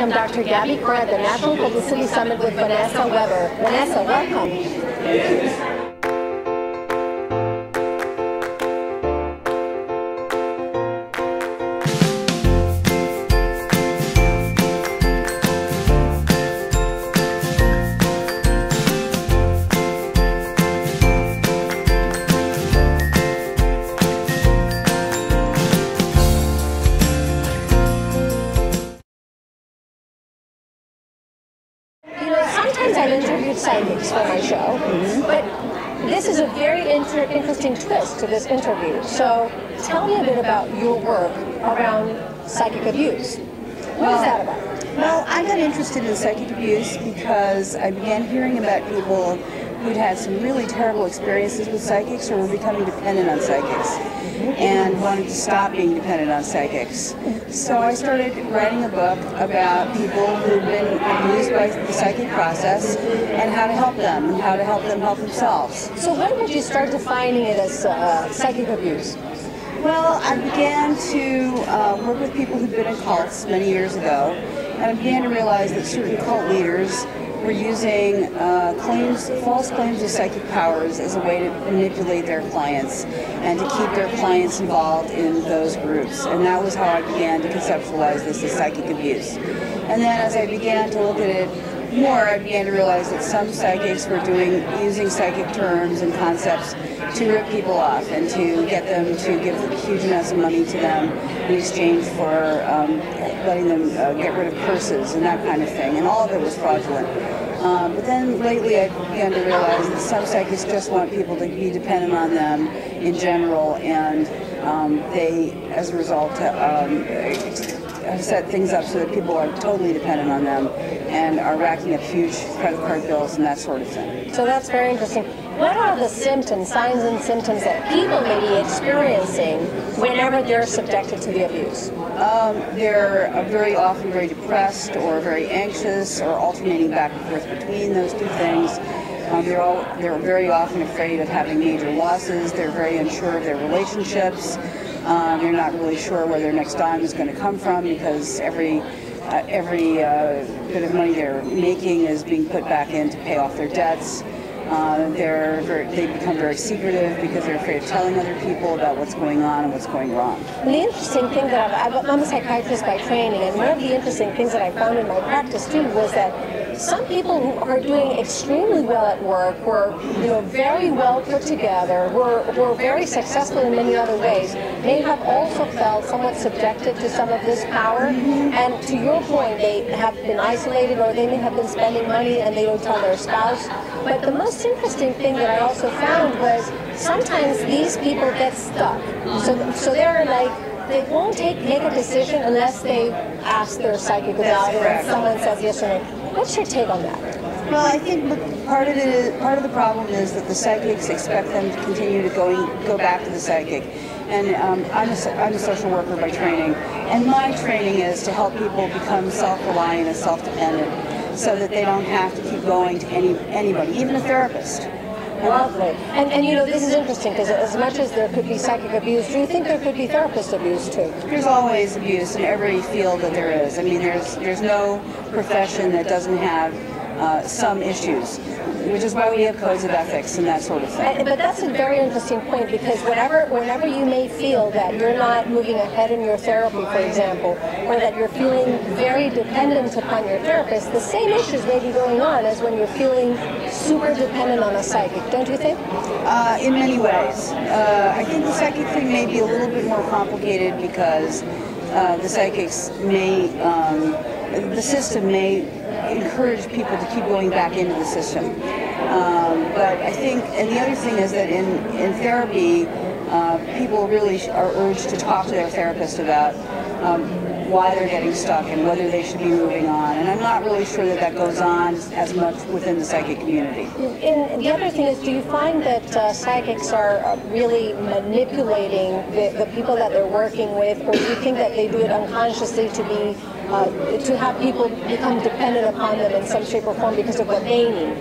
am Dr. Gaby Cora at the National Publicity Summit with Vanessa Weber. Vanessa, welcome. Sometimes I've interviewed psychics for my show, but this is a very interesting twist to this interview. So tell me a bit about your work around psychic abuse. What is that about? Well, I got interested in psychic abuse because I began hearing about people who'd had some really terrible experiences with psychics or were becoming dependent on psychics and wanted to stop being dependent on psychics. So I started writing a book about people who'd been abused by the psychic process and how to help them and how to help them help themselves. So when did you start defining it as psychic abuse? Well, I began to work with people who'd been in cults many years ago, and I began to realize that certain cult leaders were using false claims of psychic powers as a way to manipulate their clients and to keep their clients involved in those groups. And that was how I began to conceptualize this as psychic abuse. And then as I began to look at it more, I began to realize that some psychics were using psychic terms and concepts to rip people off and to get them to give huge amounts of money to them in exchange for letting them get rid of curses and that kind of thing. And all of it was fraudulent. But then lately I began to realize that some psychics just want people to be dependent on them in general, and they, as a result, have set things up so that people are totally dependent on them and are racking up huge credit card bills and that sort of thing. So that's very interesting. What are the symptoms, signs and symptoms that people may be experiencing whenever they're subjected to the abuse? They're very often very depressed or very anxious or alternating back and forth between those two things. They're very often afraid of having major losses. They're very unsure of their relationships. They're not really sure where their next dime is going to come from because every bit of money they're making is being put back in to pay off their debts. They become very secretive because they're afraid of telling other people about what's going on and what's going wrong. The interesting thing that I'm a psychiatrist by training, and one of the interesting things that I found in my practice too was that some people who are doing extremely well at work, were very well put together, were very successful in many other ways, may have also felt somewhat subjected to some of this power. And to your point, they have been isolated, or they may have been spending money and they don't tell their spouse. But the most interesting thing that I also found was sometimes these people get stuck. So they're like, they won't make a decision unless they ask their psychic about it and someone says yes or no. What's your take on that? Well, I think part of the problem is that the psychics expect them to continue to go back to the psychic. And I'm a social worker by training, and my training is to help people become self-reliant and self-dependent, so that they don't have to keep going to anybody, even a therapist. Lovely. And this is interesting because as much as there could be psychic abuse, do you think there could be therapist abuse too? There's always abuse in every field that there is. I mean, there's no profession that doesn't have some issues, which is why we have codes of ethics and that sort of thing. But that's a very interesting point, because whenever you may feel that you're not moving ahead in your therapy, for example, or that you're feeling very dependent upon your therapist, the same issues may be going on as when you're feeling super dependent on a psychic, don't you think? In many ways. I think the psychic thing may be a little bit more complicated because the psychics may, the system may encourage people to keep going back into the system. But I think, and the other thing is that in therapy, people really are urged to talk to their therapist about why they're getting stuck and whether they should be moving on. And I'm not really sure that goes on as much within the psychic community. And the other thing is, do you find that psychics are really manipulating the people that they're working with, or do you think that they do it unconsciously to have people become dependent upon them in some shape or form because of what they need?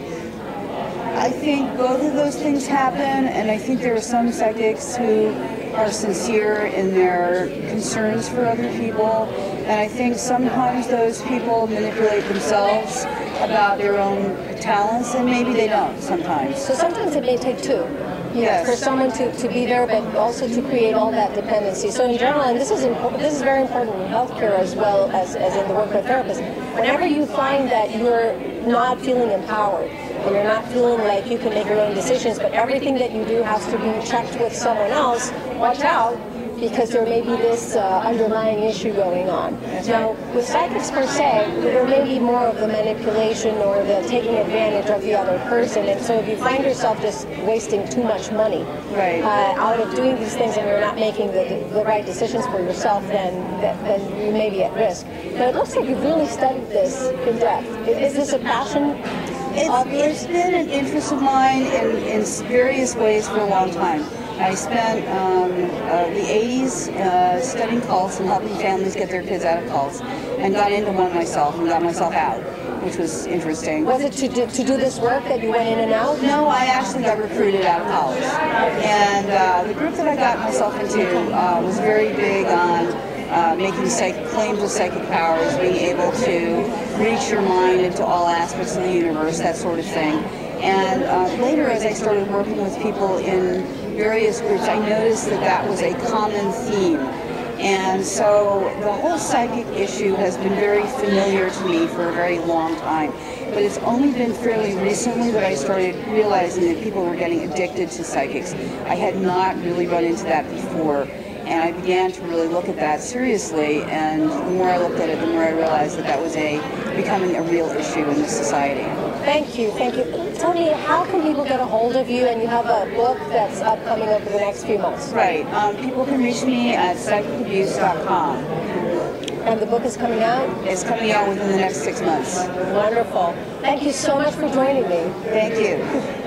I think both of those things happen, and I think there are some psychics who are sincere in their concerns for other people, and I think sometimes those people manipulate themselves about their own talents, and maybe they don't sometimes. So sometimes it may take two. Yes. For someone to be there, but also to create all that dependency. So in general, and this is very important in healthcare as well as in the work with therapists, whenever you find that you're not feeling empowered, and you're not feeling like you can make your own decisions, but everything that you do has to be checked with someone else, watch out, because there may be this underlying issue going on. Now, with psychics per se, there may be more of the manipulation or the taking advantage of the other person, and so if you find yourself just wasting too much money out of doing these things and you're not making the right decisions for yourself, then you may be at risk. But it looks like you've really studied this in depth. Is this a passion? It's been an interest of mine in various ways for a long time. I spent the 80s studying cults and helping families get their kids out of cults, and got into one myself and got myself out, which was interesting. Was it to do this work that you went in and out? No, I actually got recruited out of college. And the group that I got myself into was very big on making claims of psychic powers, being able to reach your mind into all aspects of the universe, that sort of thing. And later, as I started working with people in various groups, I noticed that was a common theme. And so the whole psychic issue has been very familiar to me for a very long time. But it's only been fairly recently that I started realizing that people were getting addicted to psychics. I had not really run into that before. And I began to really look at that seriously, and the more I looked at it, the more I realized that was becoming a real issue in this society. Thank you, thank you. Tell me, how can people get a hold of you? And you have a book that's upcoming over the next few months. Right. People can reach me at psychicabuse.com. And the book is coming out? It's coming out within the next 6 months. Wonderful. Thank you so much for joining me. Thank you.